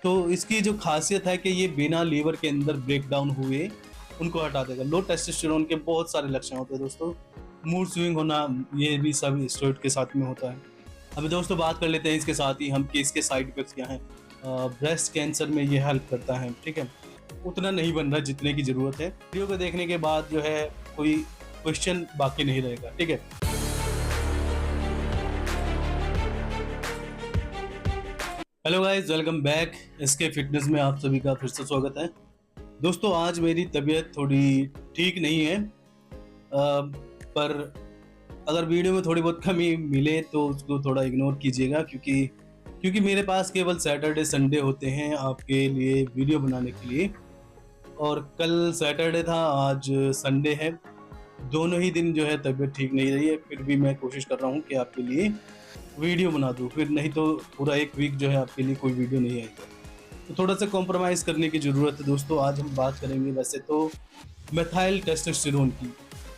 तो इसकी जो खासियत है कि ये बिना लीवर के अंदर ब्रेक डाउन हुए उनको हटा देगा। लो टेस्टोस्टेरोन के बहुत सारे लक्षण होते हैं दोस्तों। मूड स्विंग होना, ये भी सब स्टेरॉइड के साथ में होता है। अभी दोस्तों बात कर लेते हैं इसके साथ ही हम कि इसके साइड इफेक्ट्स क्या हैं। ब्रेस्ट कैंसर में ये हेल्प करता है, ठीक है। उतना नहीं बन रहा जितने की ज़रूरत है। वीडियो को देखने के बाद जो है कोई क्वेश्चन बाकी नहीं रहेगा, ठीक है। Hello guys, welcome back. इसके फिटनेस में आप सभी का फिर से स्वागत है। दोस्तों आज मेरी तबीयत थोड़ी ठीक नहीं है, पर अगर वीडियो में थोड़ी बहुत कमी मिले तो उसको थोड़ा इग्नोर कीजिएगा, क्योंकि मेरे पास केवल सैटरडे संडे होते हैं आपके लिए वीडियो बनाने के लिए। और कल सैटरडे था, आज संडे है। दोनों ही दिन जो है तबीयत ठीक नहीं रही है, फिर भी मैं कोशिश कर रहा हूँ कि आपके लिए वीडियो बना दूँ। फिर नहीं तो पूरा एक वीक जो है आपके लिए कोई वीडियो नहीं आएगा, तो थोड़ा सा कॉम्प्रोमाइज़ करने की ज़रूरत है। दोस्तों आज हम बात करेंगे वैसे तो मेथाइल टेस्टोस्टेरोन की।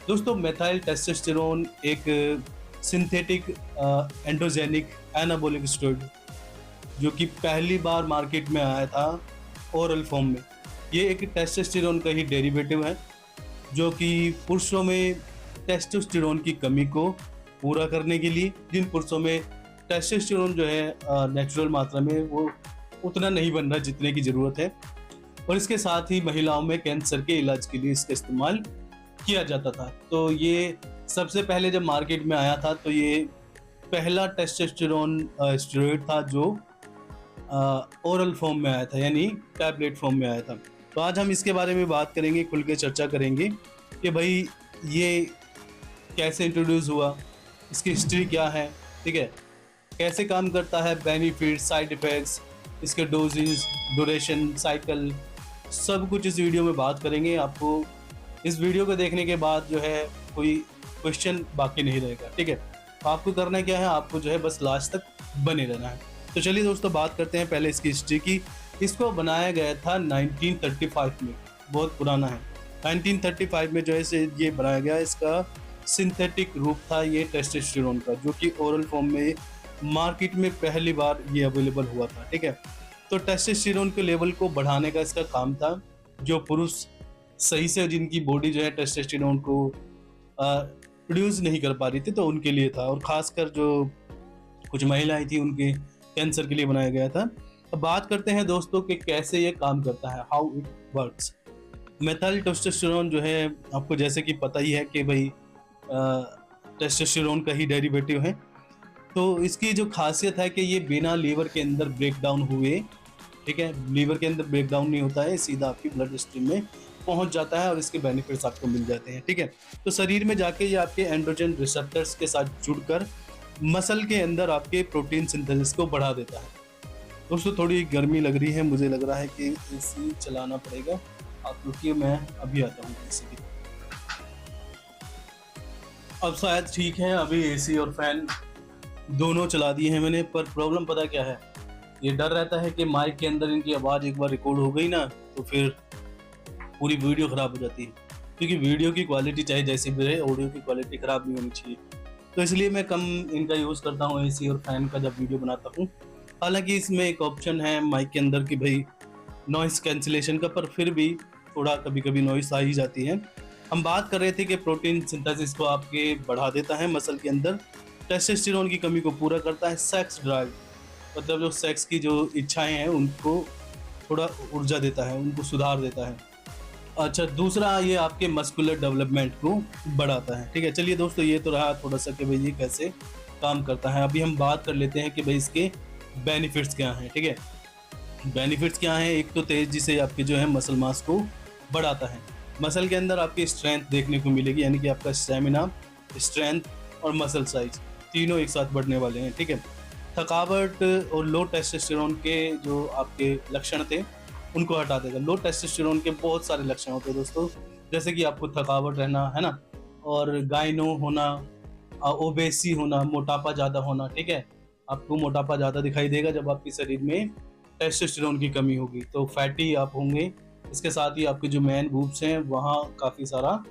दोस्तों मेथाइल टेस्टोस्टेरोन एक सिंथेटिक एंड्रोजेनिक एनाबॉलिक स्टेरॉइड जो कि पहली बार मार्केट में आया था ओरल फॉर्म में। ये एक टेस्टोस्टेरोन का ही डेरिवेटिव है जो कि पुरुषों में टेस्टोस्टेरोन की कमी को पूरा करने के लिए, जिन पुरुषों में टेस्टोस्टेरोन जो है नेचुरल मात्रा में वो उतना नहीं बन रहा जितने की ज़रूरत है। और इसके साथ ही महिलाओं में कैंसर के इलाज के लिए इसका इस्तेमाल किया जाता था। तो ये सबसे पहले जब मार्केट में आया था तो ये पहला टेस्टोस्टेरोन स्टेरॉइड था जो ओरल फॉर्म में आया था, यानी टैबलेट फॉर्म में आया था। तो आज हम इसके बारे में बात करेंगे, खुल के चर्चा करेंगे कि भाई ये कैसे इंट्रोड्यूस हुआ, इसकी हिस्ट्री क्या है, ठीक है, कैसे काम करता है, बेनिफिट, साइड इफ़ेक्ट्स, इसके डोजेज, ड्यूरेशन, साइकिल, सब कुछ इस वीडियो में बात करेंगे। आपको इस वीडियो को देखने के बाद जो है कोई क्वेश्चन बाकी नहीं रहेगा, ठीक है। तो आपको करना क्या है, आपको जो है बस लास्ट तक बने रहना है। तो चलिए दोस्तों बात करते हैं पहले इसकी हिस्ट्री की। इसको बनाया गया था 1935 में, बहुत पुराना है। 1935 में जो है ये बनाया गया। इसका सिंथेटिक रूप था ये टेस्टोस्टेरोन का, जो कि ओरल फॉर्म में मार्केट में पहली बार ये अवेलेबल हुआ था, ठीक है। तो टेस्टोस्टेरोन के लेवल को बढ़ाने का इसका काम था। जो पुरुष सही से जिनकी बॉडी जो है टेस्टोस्टेरोन को प्रोड्यूस नहीं कर पा रही थी तो उनके लिए था, और ख़ासकर जो कुछ महिलाएं थी उनके कैंसर के लिए बनाया गया था। अब बात करते हैं दोस्तों कि कैसे ये काम करता है, how it works. Methyl testosterone जो है आपको जैसे कि पता ही है कि भाई टेस्टोस्टेरोन का ही डेरिवेटिव है। तो इसकी जो खासियत है कि ये बिना लीवर के अंदर ब्रेक डाउन हुए, ठीक है, लीवर के अंदर ब्रेक डाउन नहीं होता है, सीधा आपकी ब्लड स्ट्रीम में पहुंच जाता है और इसके बेनिफिट्स आपको मिल जाते हैं, ठीक है। तो शरीर में जाके ये आपके एंड्रोजन रिसेप्टर्स के साथ जुड़कर मसल के अंदर आपके प्रोटीन सिंथेसिस को बढ़ा देता है। दोस्तों थोड़ी गर्मी लग रही है, मुझे लग रहा है कि एसी चलाना पड़ेगा। आप रुकिए, मैं अभी आता हूँ एसी की। अब शायद ठीक है, अभी एसी और फैन दोनों चला दिए हैं मैंने। पर प्रॉब्लम पता क्या है, ये डर रहता है कि माइक के अंदर इनकी आवाज़ एक बार रिकॉर्ड हो गई ना तो फिर पूरी वीडियो ख़राब हो जाती है। क्योंकि वीडियो की क्वालिटी चाहे जैसी भी रहे, ऑडियो की क्वालिटी ख़राब नहीं होनी चाहिए। तो इसलिए मैं कम इनका यूज़ करता हूँ एसी और फैन का जब वीडियो बनाता हूँ। हालांकि इसमें एक ऑप्शन है माइक के अंदर कि भाई नॉइस कैंसिलेशन का, पर फिर भी थोड़ा कभी कभी नॉइस आ ही जाती है। हम बात कर रहे थे कि प्रोटीन सिंथेसिस को आपके बढ़ा देता है मसल के अंदर, टेस्टोस्टेरोन की कमी को पूरा करता है, सेक्स ड्राइव मतलब जो सेक्स की जो इच्छाएं हैं उनको थोड़ा ऊर्जा देता है, उनको सुधार देता है। अच्छा, दूसरा ये आपके मस्कुलर डेवलपमेंट को बढ़ाता है, ठीक है। चलिए दोस्तों ये तो रहा थोड़ा सा कि भाई ये कैसे काम करता है। अभी हम बात कर लेते हैं कि भाई इसके बेनिफिट्स क्या हैं, ठीक है। बेनिफिट्स क्या हैं, एक तो तेज़ी से आपके जो है मसल मास को बढ़ाता है। मसल के अंदर आपकी स्ट्रेंथ देखने को मिलेगी, यानी कि आपका स्टेमिना, स्ट्रेंथ और मसल साइज तीनों एक साथ बढ़ने वाले हैं, ठीक है। थकावट और लो टेस्टोस्टेरोन के जो आपके लक्षण थे उनको हटा देगा। लो टेस्टोस्टेरोन के बहुत सारे लक्षण होते हैं दोस्तों, जैसे कि आपको थकावट रहना, है ना, और गाइनो होना, ओबेसी होना, मोटापा ज़्यादा होना, ठीक है। आपको मोटापा ज़्यादा दिखाई देगा जब आपके शरीर में टेस्टोस्टेरोन की कमी होगी, तो फैटी आप होंगे। इसके साथ ही आपके जो मैन बूब्स हैं वहाँ काफ़ी सारा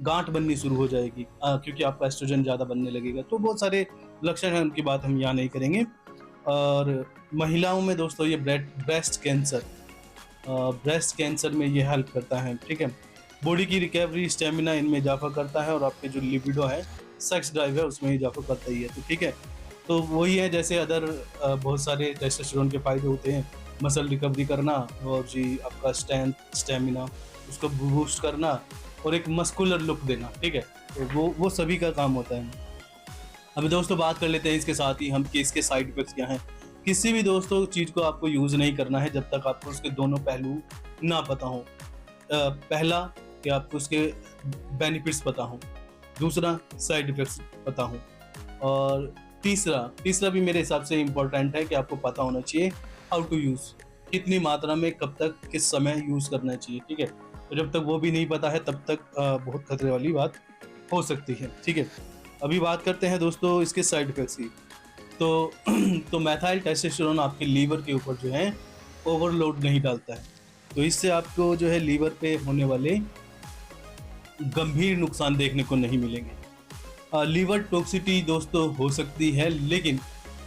गांठ बननी शुरू हो जाएगी, क्योंकि आपका एस्ट्रोजन ज़्यादा बनने लगेगा। तो बहुत सारे लक्षण हैं, उनकी बात हम यहाँ नहीं करेंगे। और महिलाओं में दोस्तों ये ब्रेस्ट कैंसर में ये हेल्प करता है, ठीक है। बॉडी की रिकवरी, स्टेमिना इनमें इजाफा करता है, और आपके जो लिबिडो है, सेक्स ड्राइव है, उसमें इजाफा करता ही है, तो ठीक है। तो वही है जैसे अदर बहुत सारे टेस्टोस्टेरोन के फायदे होते हैं, मसल रिकवरी करना, और जी आपका स्ट्रेंथ, स्टेमिना उसको बूस्ट करना, और एक मस्कुलर लुक देना, ठीक है। तो वो सभी का काम होता है। अभी दोस्तों बात कर लेते हैं इसके साथ ही हम कि इसके साइड इफेक्ट्स क्या हैं। किसी भी दोस्तों चीज़ को आपको यूज़ नहीं करना है जब तक आपको उसके दोनों पहलू ना पता हो। पहला कि आपको उसके बेनिफिट्स पता हो, दूसरा साइड इफेक्ट्स पता हो, और तीसरा भी मेरे हिसाब से इम्पोर्टेंट है कि आपको पता होना चाहिए हाउ टू यूज़, कितनी मात्रा में, कब तक, किस समय यूज़ करना चाहिए, ठीक है। तो जब तक वो भी नहीं पता है तब तक बहुत खतरे वाली बात हो सकती है, ठीक है। अभी बात करते हैं दोस्तों इसके साइड इफेक्ट्स की। तो तो मैथाइल टेस्टोस्टेरोन आपके लीवर के ऊपर जो है ओवरलोड नहीं डालता है, तो इससे आपको जो है लीवर पे होने वाले गंभीर नुकसान देखने को नहीं मिलेंगे। लीवर टॉक्सिटी दोस्तों हो सकती है, लेकिन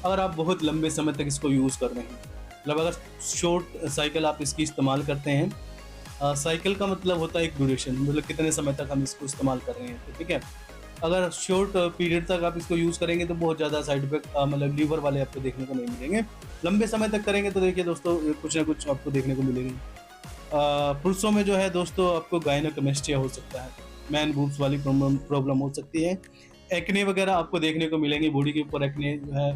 अगर आप बहुत लंबे समय तक इसको यूज़ कर रहे हैं, मतलब अगर शॉर्ट साइकिल आप इसकी इस्तेमाल करते हैं, साइकिल का मतलब होता है एक ड्यूरेशन, मतलब कितने समय तक हम इसको इस्तेमाल कर रहे हैं, तो ठीक है। अगर शॉर्ट पीरियड तक आप इसको यूज़ करेंगे तो बहुत ज़्यादा साइड इफेक्ट मतलब लीवर वाले आपको देखने को नहीं मिलेंगे। लंबे समय तक करेंगे तो देखिए दोस्तों कुछ ना कुछ आपको देखने को मिलेगी। पुरुषों में जो है दोस्तों आपको गायनेकोमेस्टिया हो सकता है, मैन बूब्स वाली प्रॉब्लम हो सकती है। एक्ने वगैरह आपको देखने को मिलेंगे, बॉडी के ऊपर एक्ने जो है,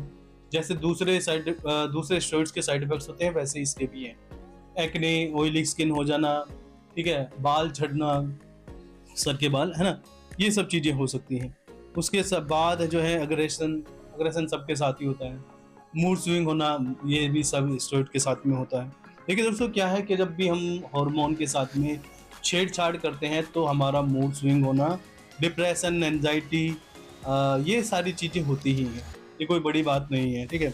जैसे दूसरे स्टेरॉइड्स के साइड इफेक्ट्स होते हैं वैसे इसके भी हैं। एक्ने, ऑयली स्किन हो जाना, ठीक है, बाल झड़ना, सर के बाल, है ना, ये सब चीज़ें हो सकती हैं। उसके सब बाद जो है अग्रेशन सबके साथ ही होता है। मूड स्विंग होना, ये भी सब स्टेरॉइड के साथ में होता है। देखिए दोस्तों क्या है कि जब भी हम हार्मोन के साथ में छेड़छाड़ करते हैं तो हमारा मूड स्विंग होना, डिप्रेशन, एंजाइटी, ये सारी चीज़ें होती ही हैं, ये कोई बड़ी बात नहीं है, ठीक है।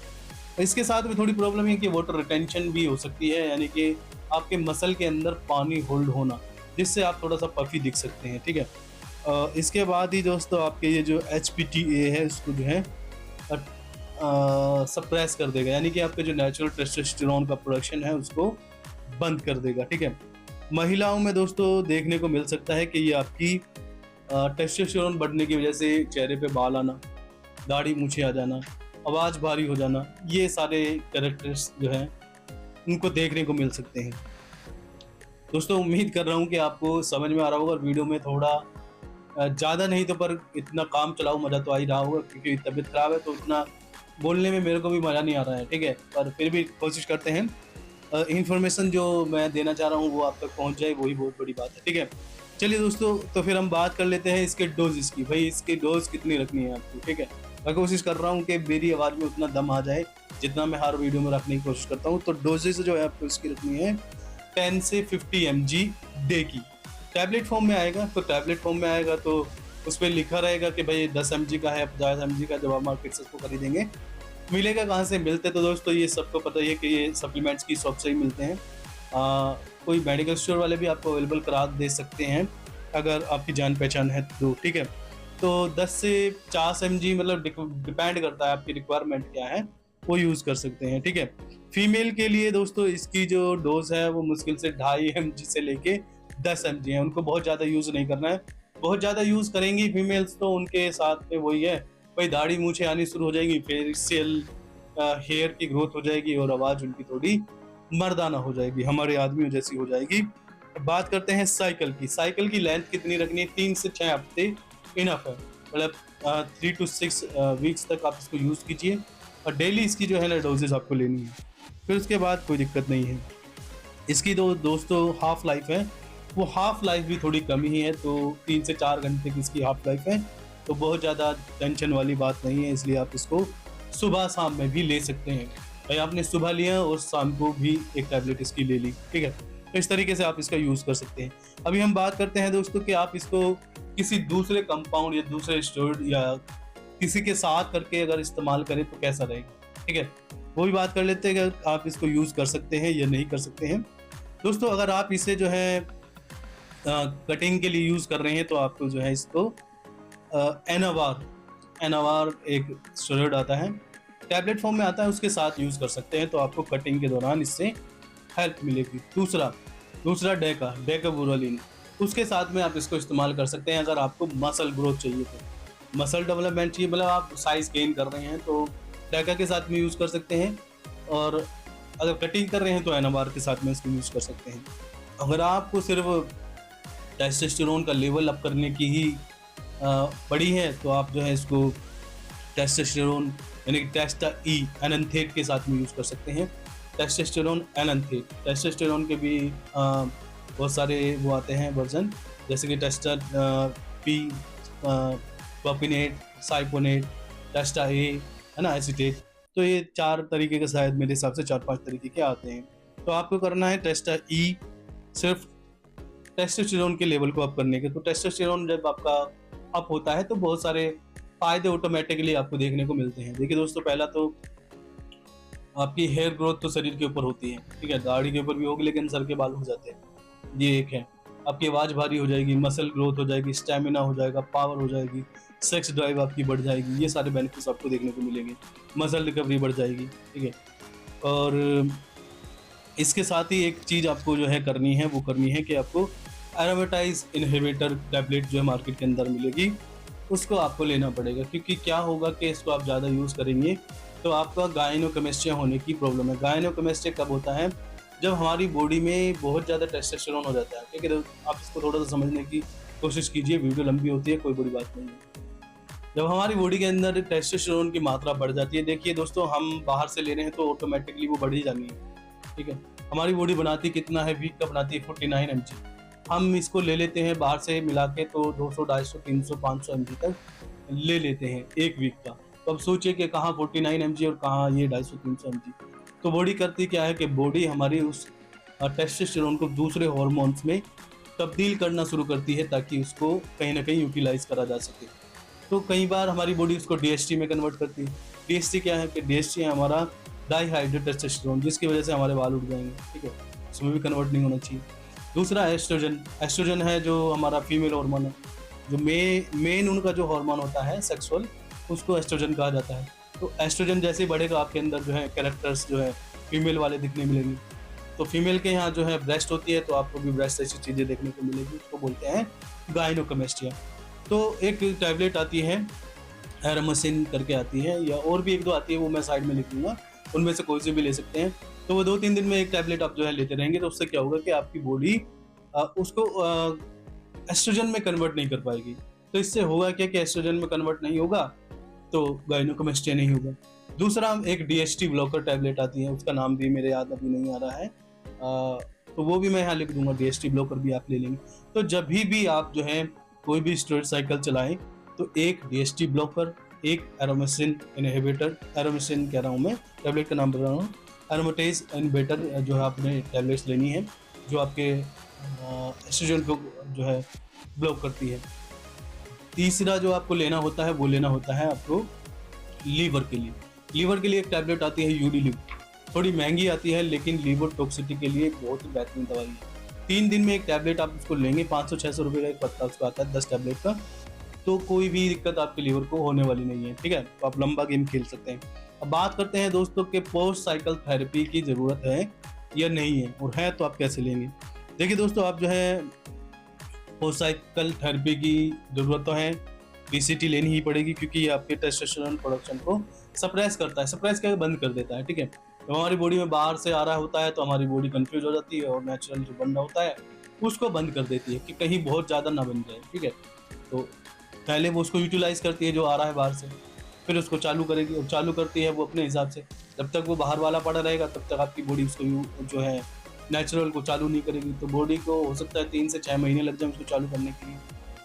इसके साथ में थोड़ी प्रॉब्लम है कि वाटर रिटेंशन भी हो सकती है, यानी कि आपके मसल के अंदर पानी होल्ड होना, जिससे आप थोड़ा सा पफी दिख सकते हैं, ठीक है। इसके बाद ही दोस्तों आपके ये जो HPTA है इसको जो है सप्रेस कर देगा, यानी कि आपके जो नेचुरल टेस्टोस्टेरोन का प्रोडक्शन है उसको बंद कर देगा, ठीक है। महिलाओं में दोस्तों देखने को मिल सकता है कि ये आपकी टेस्टोस्टेरोन बढ़ने की वजह से चेहरे पे बाल आना, दाढ़ी मूछें आ जाना, आवाज़ भारी हो जाना, ये सारे कैरेक्टर्स जो हैं उनको देखने को मिल सकते हैं। दोस्तों उम्मीद कर रहा हूँ कि आपको समझ में आ रहा होगा, वीडियो में थोड़ा ज़्यादा नहीं तो पर इतना काम चलाओ मज़ा तो आ ही रहा होगा, क्योंकि तबीयत ख़राब है तो इतना बोलने में मेरे को भी मज़ा नहीं आ रहा है, ठीक है। पर फिर भी कोशिश करते हैं इन्फॉर्मेशन जो मैं देना चाह रहा हूँ वो आप तक पहुँच जाए, वही बहुत बड़ी बात है, ठीक है। चलिए दोस्तों, तो फिर हम बात कर लेते हैं इसके डोजेस की। भाई इसकी डोज कितनी रखनी है आपको, ठीक है। मैं कोशिश कर रहा हूँ कि मेरी आवाज़ में उतना दम आ जाए जितना मैं हर वीडियो में रखने की कोशिश करता हूँ। तो डोजेस जो है आपको इसकी रखनी है 10 से 50 mg डे की। टैबलेट फॉर्म में आएगा, तो टैबलेट फॉर्म में आएगा तो उस पर लिखा रहेगा कि भाई 10 mg का है, 50 mg का। जब आप मार्केट से उसको खरीदेंगे, मिलेगा कहाँ से, मिलते तो दोस्तों ये सबको पता ही है कि ये सप्लीमेंट्स की शॉप से ही मिलते हैं। कोई मेडिकल स्टोर वाले भी आपको अवेलेबल करा दे सकते हैं अगर आपकी जान पहचान है तो, ठीक है। तो 10 से 50 mg मतलब डिपेंड करता है आपकी रिक्वायरमेंट क्या है, वो यूज़ कर सकते हैं, ठीक है। फीमेल के लिए दोस्तों इसकी जो डोज है वो मुश्किल से 2.5 mg से लेके 10 mg है। उनको बहुत ज़्यादा यूज़ नहीं करना है, बहुत ज़्यादा यूज़ करेंगी फीमेल्स तो उनके साथ में वही है, भाई दाढ़ी मूछें आनी शुरू हो जाएगी, फेशियल हेयर की ग्रोथ हो जाएगी, और आवाज़ उनकी थोड़ी मर्दाना हो जाएगी, हमारे आदमियों जैसी हो जाएगी। बात करते हैं साइकिल की लेंथ कितनी रखनी है, 3 से 6 हफ्ते इनफ है, मतलब 3 to 6 वीक्स तक आप इसको यूज़ कीजिए, और डेली इसकी जो है ना डोजेज आपको लेनी है, फिर उसके बाद कोई दिक्कत नहीं है। इसकी दोस्तों हाफ लाइफ है, वो हाफ लाइफ भी थोड़ी कम ही है, तो 3 से 4 घंटे की इसकी हाफ लाइफ है, तो बहुत ज़्यादा टेंशन वाली बात नहीं है। इसलिए आप इसको सुबह शाम में भी ले सकते हैं। भाई आपने सुबह लिया और शाम को भी एक टैबलेट इसकी ले ली, ठीक है। तो इस तरीके से आप इसका यूज़ कर सकते हैं। अभी हम बात करते हैं दोस्तों कि आप इसको किसी दूसरे कंपाउंड या दूसरे स्टेरॉइड या किसी के साथ करके अगर इस्तेमाल करें तो कैसा रहेगा, ठीक है। वो भी बात कर लेते हैं कि आप इसको यूज़ कर सकते हैं या नहीं कर सकते हैं। दोस्तों अगर आप इसे जो है कटिंग के लिए यूज़ कर रहे हैं तो आपको जो है इसको एनावार एक स्टेरॉइड आता है, टैबलेट फॉर्म में आता है उसके साथ यूज़ कर सकते हैं, तो आपको कटिंग के दौरान इससे हेल्प मिलेगी। दूसरा डेकाबुरालिन, उसके साथ में आप इसको इस्तेमाल कर सकते हैं अगर आपको मसल ग्रोथ चाहिए, तो मसल डेवलपमेंट चाहिए, मतलब आप साइज़ गेन कर रहे हैं तो डेका के साथ में यूज़ कर सकते हैं, और अगर कटिंग कर रहे हैं तो एनाबार के साथ में इसको यूज़ कर सकते हैं। अगर आपको सिर्फ टेस्टोस्टेरोन का लेवल अप करने की ही पड़ी है तो आप जो है इसको टेस्टोस्टेरोन यानी कि टेस्टा ई एनथेट के साथ में यूज़ कर सकते हैं। टेस्टोस्टेरोन एनथेट, टेस्टोस्टेरोन के भी बहुत सारे वो आते हैं वर्जन, जैसे कि टेस्टा पी, प्रोपिनेट, साइपोनेट, टेस्टा ए, है ना, एसीटेट। तो ये 4 तरीके के, शायद मेरे हिसाब से 4-5 तरीके के आते हैं। तो आपको करना है टेस्टा ई सिर्फ टेस्टोस्टेरोन के लेवल को अप करने के। तो टेस्टोस्टेरोन जब आपका अप होता है तो बहुत सारे फायदे ऑटोमेटिकली आपको देखने को मिलते हैं। देखिए दोस्तों, पहला तो आपकी हेयर ग्रोथ तो शरीर के ऊपर होती है, ठीक है, दाढ़ी के ऊपर भी होगी लेकिन सर के बाल हो जाते हैं, ये एक है। आपकी आवाज़ भारी हो जाएगी, मसल ग्रोथ हो जाएगी, स्टेमिना हो जाएगा, पावर हो जाएगी, सेक्स ड्राइव आपकी बढ़ जाएगी, ये सारे बेनिफिट्स आपको देखने को मिलेंगे। मसल रिकवरी बढ़ जाएगी, ठीक है। और इसके साथ ही एक चीज़ आपको जो है करनी है, वो करनी है कि आपको एरोमेटाइज इनहिबिटर टैबलेट जो है मार्केट के अंदर मिलेगी, उसको आपको लेना पड़ेगा। क्योंकि क्या होगा कि इसको आप ज़्यादा यूज़ करेंगे तो आपका गायनोकमेस्ट्रिया होने की प्रॉब्लम है। गायनोकमेस्ट्रिया कब होता है? जब हमारी बॉडी में बहुत ज़्यादा टेस्टोस्टेरोन हो जाता है, ठीक है। तो आप इसको थोड़ा सा समझने की कोशिश कीजिए, वीडियो लंबी होती है, कोई बड़ी बात नहीं है। जब हमारी बॉडी के अंदर टेस्टोस्टेरोन की मात्रा बढ़ जाती है, देखिए दोस्तों, हम बाहर से ले रहे हैं तो ऑटोमेटिकली वो बढ़ ही जानी है, ठीक है। हमारी बॉडी बनाती कितना है, वीक का बनाती है 49 mg। हम इसको ले लेते हैं बाहर से मिला के तो 200, 250, 300, 500 mg तक ले लेते हैं एक वीक का। तो अब सोचिए कि कहाँ 49 mg और कहाँ ये 250, 300 mg। तो बॉडी करती क्या है कि बॉडी हमारी उस टेस्टोस्टेरोन को दूसरे हार्मोन्स में तब्दील करना शुरू करती है ताकि उसको कहीं ना कहीं यूटिलाइज करा जा सके। तो कई बार हमारी बॉडी उसको डीएसटी में कन्वर्ट करती है। डीएसटी क्या है कि डीएसटी है हमारा डाईहाइड्रेट टेस्टोस्टेरोन, जिसकी वजह से हमारे बाल उड़ जाएंगे, ठीक है, उसमें भी कन्वर्ट नहीं होना चाहिए। दूसरा एस्ट्रोजन, एस्ट्रोजन है जो हमारा फीमेल हार्मोन है, जो मेन उनका जो हार्मोन होता है सेक्सुअल, उसको एस्ट्रोजन कहा जाता है। तो एस्ट्रोजन जैसे ही बढ़ेगा आपके अंदर जो है कैरेक्टर्स जो है फीमेल वाले दिखने मिलेंगे। तो फीमेल के यहाँ जो है ब्रेस्ट होती है तो आपको भी ब्रेस्ट ऐसी चीज़ें देखने को मिलेगी, उसको बोलते हैं गायनोकमेस्ट्रिया। तो एक टैबलेट आती है एरामोसिन करके आती है, या और भी एक दो आती है, वो मैं साइड में लिख दूंगा, उनमें से कोई से भी ले सकते हैं। तो वो 2-3 दिन में एक टैबलेट आप जो है लेते रहेंगे तो उससे क्या होगा कि आपकी बॉडी उसको एस्ट्रोजन में कन्वर्ट नहीं कर पाएगी। तो इससे होगा क्या कि एस्ट्रोजन में कन्वर्ट नहीं होगा तो गायनोकमेस्ट्रिया नहीं होगा। दूसरा एक डीएसटी ब्लॉकर टैबलेट आती है, उसका नाम भी मेरे याद अभी नहीं आ रहा है, तो वो भी मैं यहाँ लिख दूंगा, डीएसटी ब्लॉकर भी आप ले लेंगे। तो जब भी आप जो है कोई भी स्टेरॉइड साइकिल चलाएं तो एक डीएसटी ब्लॉकर, एक एरोमेसिन इनहिबिटर, एरोमेसिन कह रहा हूँ मैं, टैबलेट का नाम बता रहा हूँ, एरोमेटेज इनहिबिटर जो है आपने टैबलेट्स लेनी है, जो आपके एस्ट्रोजन को जो है ब्लॉक करती है। तीसरा जो आपको लेना होता है वो लेना होता है आपको लीवर के लिए। लीवर के लिए एक टैबलेट आती है यूडिलिव, थोड़ी महंगी आती है लेकिन लीवर टॉक्सिटी के लिए बहुत ही बेहतरीन दवाई है। 3 दिन में एक टैबलेट आप उसको लेंगे, 500-600 रुपये का एक पत्ता उसका आता है 10 टैबलेट का, तो कोई भी दिक्कत आपके लीवर को होने वाली नहीं है, ठीक है। तो आप लंबा गेम खेल सकते हैं। अब बात करते हैं दोस्तों कि पोस्ट साइकिल थेरेपी की ज़रूरत है या नहीं है, और है तो आप कैसे लेंगे। देखिए दोस्तों, आप जो है पोस्ट साइकिल थेरेपी की ज़रूरत तो है, पीसीटी लेनी ही पड़ेगी क्योंकि ये आपके टेस्टोस्टेरोन प्रोडक्शन को सप्रेस करता है, सप्रेस करके बंद कर देता है, ठीक है। तो हमारी बॉडी में बाहर से आ रहा होता है तो हमारी बॉडी कंफ्यूज हो जाती है और नेचुरल जो बन रहा होता है उसको बंद कर देती है कि कहीं बहुत ज़्यादा ना बन जाए, ठीक है। तो पहले वो उसको यूटिलाइज करती है जो आ रहा है बाहर से, फिर उसको चालू करेगी, और चालू करती है वो अपने हिसाब से। जब तक वो बाहर वाला पड़ा रहेगा तब तक आपकी बॉडी उसको जो है नेचुरल को चालू नहीं करेगी। तो बॉडी को हो सकता है 3 से 6 महीने लग जाए उसको चालू करने के लिए।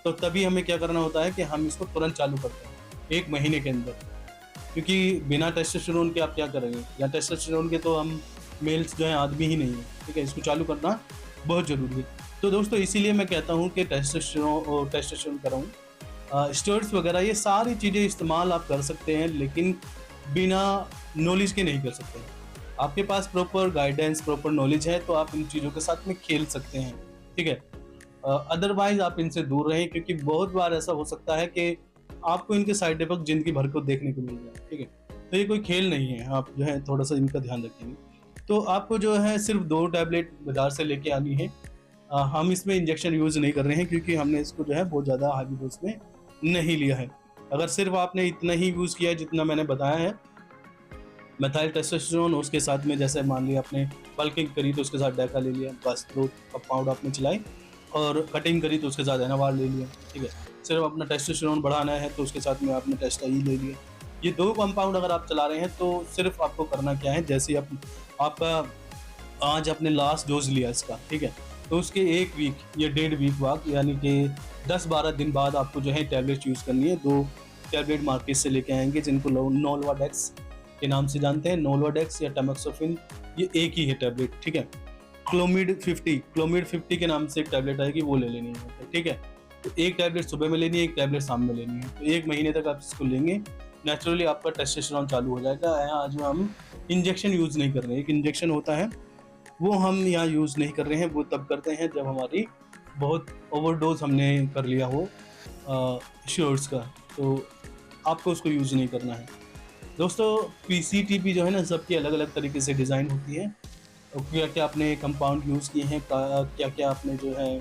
तो तभी हमें क्या करना होता है कि हम इसको तुरंत चालू करते हैं 1 महीने के अंदर, क्योंकि बिना टेस्टोस्टेरोन के आप क्या करेंगे, या टेस्टोस्टेरोन के तो हम मेल्स जो है आदमी ही नहीं है, ठीक है। इसको चालू करना बहुत ज़रूरी है। तो दोस्तों इसीलिए मैं कहता हूँ कि टेस्टोस्टेरोन कराऊँ, स्टेरॉइड्स वगैरह ये सारी चीज़ें इस्तेमाल आप कर सकते हैं, लेकिन बिना नॉलेज के नहीं कर सकते हैं। आपके पास प्रॉपर गाइडेंस, प्रॉपर नॉलेज है तो आप इन चीज़ों के साथ में खेल सकते हैं, ठीक है। अदरवाइज आप इनसे दूर रहें, क्योंकि बहुत बार ऐसा हो सकता है कि आपको इनके साइड इफेक्ट ज़िंदगी भर को देखने को मिल जाए, ठीक है। तो ये कोई खेल नहीं है, आप जो है थोड़ा सा इनका ध्यान रखेंगे। तो आपको जो है सिर्फ 2 टैबलेट बाजार से लेके आनी है। हम इसमें इंजेक्शन यूज़ नहीं कर रहे हैं क्योंकि हमने इसको जो है बहुत ज़्यादा हाई डोज में नहीं लिया है। अगर सिर्फ आपने इतना ही यूज़ किया है जितना मैंने बताया है, मेथाइल टेस्टोस्टेरोन, उसके साथ में जैसे मान लिया आपने बल्किंग करी तो उसके साथ डेका ले लिया, बस 2 कंपाउंड आपने चलाई, और कटिंग करी तो उसके साथ एनावार ले लिया, ठीक है। सिर्फ अपना टेस्टोस्टेरोन बढ़ाना है तो उसके साथ में आपने टेस्टाई ले लिया। ये 2 कंपाउंड अगर आप चला रहे हैं तो सिर्फ आपको करना क्या है, जैसे आपका आज आपने लास्ट डोज लिया इसका, ठीक है, तो उसके 1 वीक या 1.5 वीक बाद, यानी कि 10-12 दिन बाद आपको जो है टैबलेट यूज़ करनी है। 2 टैबलेट मार्केट से लेके आएंगे जिनको नोल्वाडेक्स के नाम से जानते हैं, नोल्वाडेक्स या टैमोक्सोफिन, ये एक ही है टैबलेट, ठीक है। क्लोमिड 50 के नाम से एक टैबलेट आएगी, वो ले लेनी है, ठीक है। तो एक टैबलेट सुबह में लेनी है, एक टैबलेट शाम में लेनी है। तो 1 महीने तक आप इसको लेंगे, नेचुरली आपका टेस्टोस्टेरोन चालू हो जाएगा। आज हम इंजेक्शन यूज़ नहीं कर रहे हैं, एक इंजेक्शन होता है वो हम यहाँ यूज़ नहीं कर रहे हैं, वो तब करते हैं जब हमारी बहुत ओवरडोज हमने कर लिया हो श्योर्स का, तो आपको उसको यूज़ नहीं करना है। दोस्तों पीसीटीपी जो है ना, सबकी अलग अलग तरीके से डिज़ाइन होती है, और क्या क्या आपने कंपाउंड यूज़ किए हैं, क्या क्या आपने जो है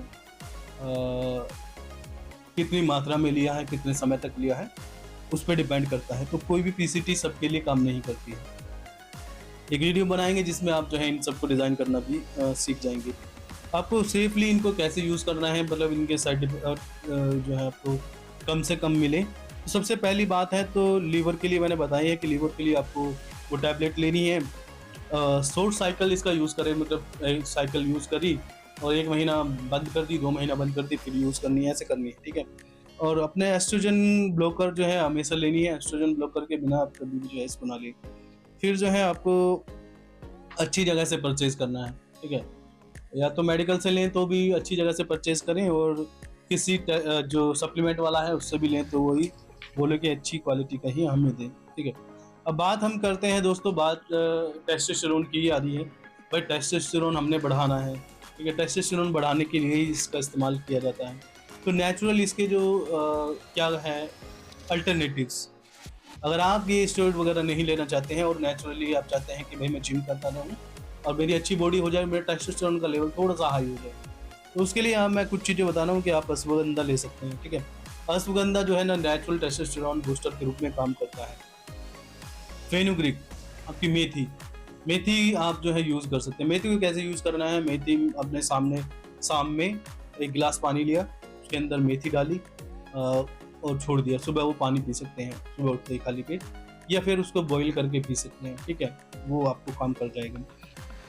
कितनी मात्रा में लिया है, कितने समय तक लिया है, उस पर डिपेंड करता है। तो कोई भी पीसीटी सबके लिए काम नहीं करती है। एक वीडियो बनाएंगे जिसमें आप जो है इन सबको डिज़ाइन करना भी सीख जाएंगे। आपको सेफली इनको कैसे यूज़ करना है, मतलब इनके साइड जो है आपको कम से कम मिले। तो सबसे पहली बात है तो लीवर के लिए मैंने बताई है कि लीवर के लिए आपको वो टैबलेट लेनी है। शॉर्ट साइकिल इसका यूज़ करें, मतलब एक साइकिल यूज़ करी और 1 महीना बंद कर दी, 2 महीना बंद कर दी, फिर यूज़ करनी है, ऐसे करनी है, ठीक है। और अपने एस्ट्रोजन ब्लॉकर जो है हमेशा लेनी है, एस्ट्रोजन ब्लॉकर के बिना आप कभी भी जो है इसको ना लें। फिर जो है आपको अच्छी जगह से परचेज़ करना है, ठीक है। या तो मेडिकल से लें तो भी अच्छी जगह से परचेज़ करें, और किसी जो सप्लीमेंट वाला है उससे भी लें तो वही बोले कि अच्छी क्वालिटी का ही हमें दें, ठीक है। अब बात हम करते हैं दोस्तों, बात टेस्टोस्टेरोन की ही आ रही है। भाई टेस्टोस्टेरोन हमने बढ़ाना है, ठीक है। टेस्टोस्टेरोन बढ़ाने के लिए ही इसका इस्तेमाल किया जाता है। तो नेचुरल इसके जो क्या है अल्टरनेटिव्स, अगर आप ये स्टेरॉइड वगैरह नहीं लेना चाहते हैं और नेचुरली आप चाहते हैं कि भाई मैं जिम करता रहूँ और मेरी अच्छी बॉडी हो जाए, मेरा टेस्टोस्टेरोन का लेवल थोड़ा सा हाई हो जाए, तो उसके लिए मैं कुछ चीज़ें बता रहा हूँ कि आप अश्वगंधा ले सकते हैं, ठीक है। अश्वगंधा जो है ना नेचुरल टेस्टोस्टेरोन बूस्टर के रूप में काम करता है। फेनुग्रीक, आपकी मेथी आप जो है यूज़ कर सकते हैं। मेथी को कैसे यूज़ करना है, मेथी अपने सामने शाम में 1 गिलास पानी लिया, उसके अंदर मेथी डाली और छोड़ दिया। सुबह वो पानी पी सकते हैं, सुबह उठते ही खाली पेट, या फिर उसको बॉईल करके पी सकते हैं, ठीक है, वो आपको काम कर जाएगा।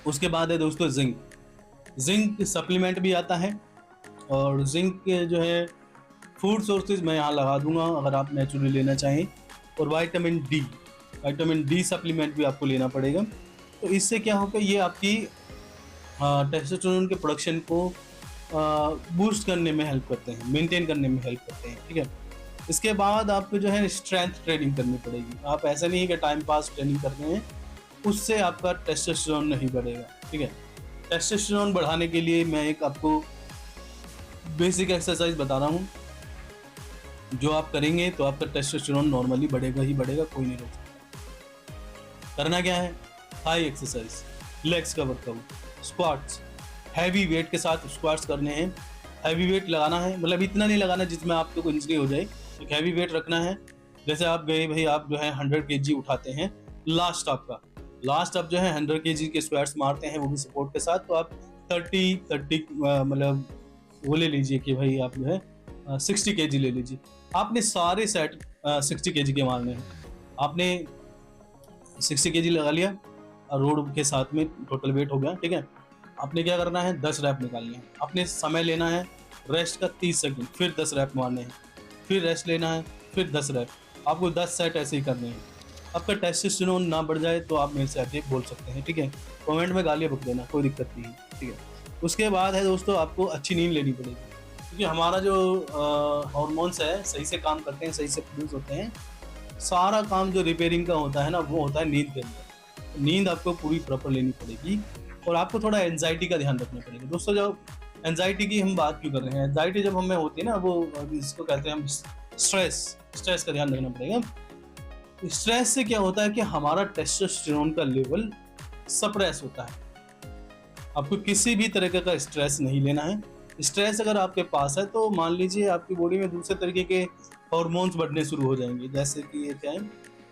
उसके बाद है दोस्तों जिंक सप्लीमेंट भी आता है, और जिंक के जो है फूड सोर्सेज मैं यहाँ लगा दूंगा अगर आप नेचुरली लेना चाहें। और विटामिन डी सप्लीमेंट भी आपको लेना पड़ेगा। तो इससे क्या होगा, ये आपकी टेस्टोस्टेरोन के प्रोडक्शन को बूस्ट करने में हेल्प करते हैं, मेंटेन करने में हेल्प करते हैं, ठीक है। इसके बाद आपको जो है स्ट्रेंथ ट्रेनिंग करनी पड़ेगी। आप ऐसा नहीं है कि टाइम पास ट्रेनिंग कर रहे हैं, उससे आपका टेस्टोस्टेरोन नहीं बढ़ेगा, ठीक है। टेस्टोस्टेरोन बढ़ाने के लिए मैं एक आपको बेसिक एक्सरसाइज बता रहा हूँ, जो आप करेंगे तो आपका टेस्टोस्टेरोन नॉर्मली बढ़ेगा ही बढ़ेगा, कोई नहीं रोक सकता। करना क्या है, हाई एक्सरसाइज, लेग्स का वर्कआउट, स्क्वाट्स, हैवी वेट के साथ स्क्वाट्स करने हैं। हैवी वेट लगाना है, मतलब इतना नहीं लगाना जिसमें आपको इंजरी हो जाए, एक हैवी वेट रखना है। जैसे आप गए भाई, आप जो है 100 kg उठाते हैं, लास्ट आप जो है 100 kg के स्क्वाट्स मारते हैं, वो भी सपोर्ट के साथ, तो आप 30 मतलब वो ले लीजिए कि भाई आप जो है 60 kg ले लीजिए। आपने सारे सेट 60 kg के मारने हैं। आपने 60 kg लगा लिया और रोड के साथ में टोटल वेट हो गया, ठीक है। आपने क्या करना है, 10 रैप निकालने हैं। आपने समय लेना है रेस्ट का 30 सेकंड, फिर 10 रैप मारने हैं, फिर रेस्ट लेना है, फिर 10 रैप। आपको 10 सेट ऐसे ही करने हैं। आपका टेस्टोस्टेरोन ना बढ़ जाए तो आप मेरे से आके बोल सकते हैं, ठीक है। कमेंट में गालियाँ बक देना, कोई दिक्कत नहीं है, ठीक है। उसके बाद है दोस्तों, आपको अच्छी नींद लेनी पड़ेगी, क्योंकि हमारा जो हार्मोन्स है सही से काम करते हैं, सही से प्रोड्यूस होते हैं। सारा काम जो रिपेयरिंग का होता है ना, वो होता है नींद के अंदर। नींद आपको पूरी प्रॉपर लेनी पड़ेगी, और आपको थोड़ा एंजाइटी का ध्यान रखना पड़ेगा। दोस्तों जब एंजाइटी की हम बात क्यों कर रहे हैं, एंजाइटी जब हमें होती है ना, वो इसको कहते हैं हम स्ट्रेस का ध्यान रखना पड़ेगा। स्ट्रेस से क्या होता है कि हमारा टेस्टोस्टेरोन का लेवल सप्रेस होता है। आपको किसी भी तरीके का स्ट्रेस नहीं लेना है। स्ट्रेस अगर आपके पास है तो मान लीजिए आपकी बॉडी में दूसरे तरीके के हॉर्मोन्स बढ़ने शुरू हो जाएंगे, जैसे कि ये क्या है,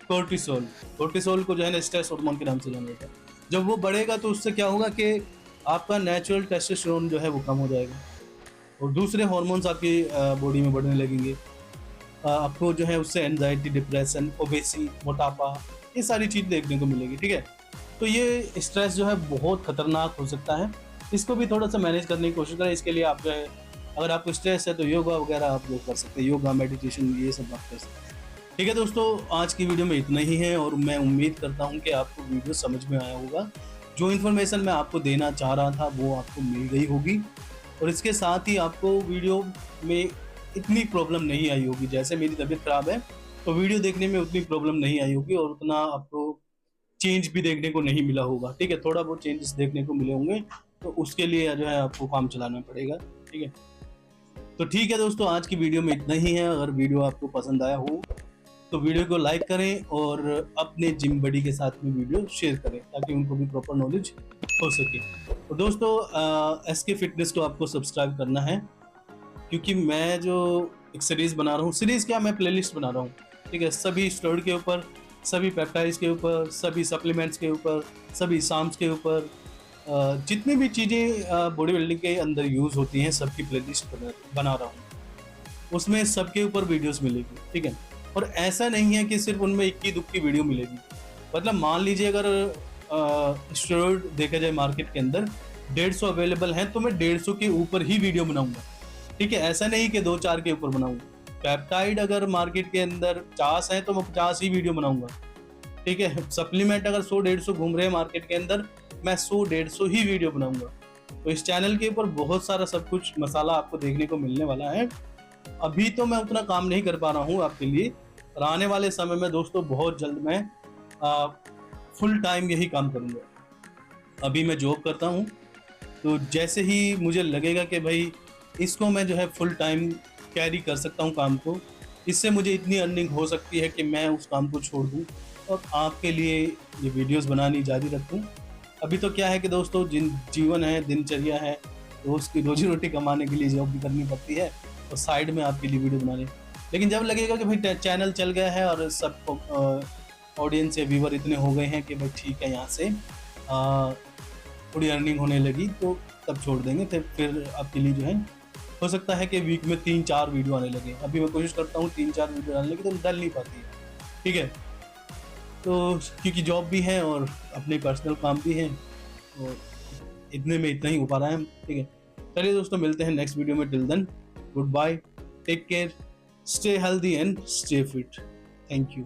कोर्टिसोल। कोर्टिसोल को जो है ना स्ट्रेस हार्मोन के नाम से जाना जाता है। जब वो बढ़ेगा तो उससे क्या होगा कि आपका नेचुरल टेस्टोस्टेरोन जो है वो कम हो जाएगा और दूसरे हॉर्मोन्स आपकी बॉडी में बढ़ने लगेंगे। आपको जो है उससे एंजाइटी, डिप्रेशन, ओबेसी, मोटापा, ये सारी चीज़ देखने को मिलेगी। ठीक है, तो ये स्ट्रेस जो है बहुत खतरनाक हो सकता है। इसको भी थोड़ा सा मैनेज करने की कोशिश करें। इसके लिए आप जो है, अगर आपको स्ट्रेस है तो योगा वगैरह आप लोग कर सकते हैं, योगा, मेडिटेशन, ये सब आप कर सकते हैं। ठीक है दोस्तों, आज की वीडियो में इतना ही है और मैं उम्मीद करता हूँ कि आपको वीडियो समझ में आया होगा। जो इन्फॉर्मेशन मैं आपको देना चाह रहा था वो आपको मिल गई होगी और इसके साथ ही आपको वीडियो में इतनी प्रॉब्लम नहीं आई होगी। जैसे मेरी तबीयत खराब है तो वीडियो देखने में उतनी प्रॉब्लम नहीं आई होगी और उतना आपको चेंज भी देखने को नहीं मिला होगा। ठीक है, थोड़ा बहुत चेंजेस देखने को मिले होंगे तो उसके लिए जो है आपको काम चलाना पड़ेगा। ठीक है, तो ठीक है दोस्तों, आज की वीडियो में इतना ही है। अगर वीडियो आपको पसंद आया हो तो वीडियो को लाइक करें और अपने जिम बडी के साथ में वीडियो शेयर करें ताकि उनको भी प्रॉपर नॉलेज हो सके। तो दोस्तों, एसके फिटनेस को आपको सब्सक्राइब करना है क्योंकि मैं जो एक सीरीज़ बना रहा हूँ, सीरीज़ क्या, मैं प्लेलिस्ट बना रहा हूँ। ठीक है, सभी स्टेरॉइड के ऊपर, सभी पेप्टाइड्स के ऊपर, सभी सप्लीमेंट्स के ऊपर, सभी साम्स के ऊपर, जितनी भी चीज़ें बॉडी बिल्डिंग के अंदर यूज़ होती हैं सबकी प्लेलिस्ट बना रहा हूँ। उसमें सबके ऊपर वीडियोस मिलेगी। ठीक है, और ऐसा नहीं है कि सिर्फ उनमें इक्की दुक्की वीडियो मिलेगी। मतलब मान लीजिए अगर स्टेरॉइड देखा जाए मार्केट के अंदर 150 अवेलेबल हैं तो मैं 150 के ऊपर ही वीडियो बनाऊंगा। ठीक है, ऐसा नहीं कि 2-4 के ऊपर बनाऊंगा। पेप्टाइड अगर मार्केट के अंदर 50 है तो मैं 50 ही वीडियो बनाऊंगा। ठीक है, सप्लीमेंट अगर 100-150 घूम रहे हैं मार्केट के अंदर, मैं 100-150 ही वीडियो बनाऊंगा। तो इस चैनल के ऊपर बहुत सारा सब कुछ मसाला आपको देखने को मिलने वाला है। अभी तो मैं उतना काम नहीं कर पा रहा हूँ आपके लिए, और आने वाले समय में दोस्तों बहुत जल्द मैं फुल टाइम यही काम करूँगा। अभी मैं जॉब करता हूँ तो जैसे ही मुझे लगेगा कि भाई इसको मैं जो है फुल टाइम कैरी कर सकता हूँ काम को, इससे मुझे इतनी अर्निंग हो सकती है कि मैं उस काम को छोड़ दूँ और आपके लिए ये वीडियोस बनानी जारी रखूँ। अभी तो क्या है कि दोस्तों, जीवन है, दिनचर्या है, रोज़ की रोजी रोटी कमाने के लिए जॉब भी करनी पड़ती है और साइड में आपके लिए वीडियो बनाने। लेकिन जब लगेगा कि भाई चैनल चल गया है और सब ऑडियंस या व्यूवर इतने हो गए हैं कि भाई ठीक है यहाँ से थोड़ी अर्निंग होने लगी, तो तब छोड़ देंगे। तो फिर आपके लिए जो है हो सकता है कि वीक में 3-4 वीडियो आने लगे। अभी मैं कोशिश करता हूँ 3-4 वीडियो डालने की, तो डल नहीं पाती है। ठीक है, तो क्योंकि जॉब भी है और अपने पर्सनल काम भी हैं, और इतने में इतना ही हो पा रहा है। ठीक है, चलिए दोस्तों, मिलते हैं नेक्स्ट वीडियो में। Till then, good bye, take care, stay healthy and stay fit. Thank you.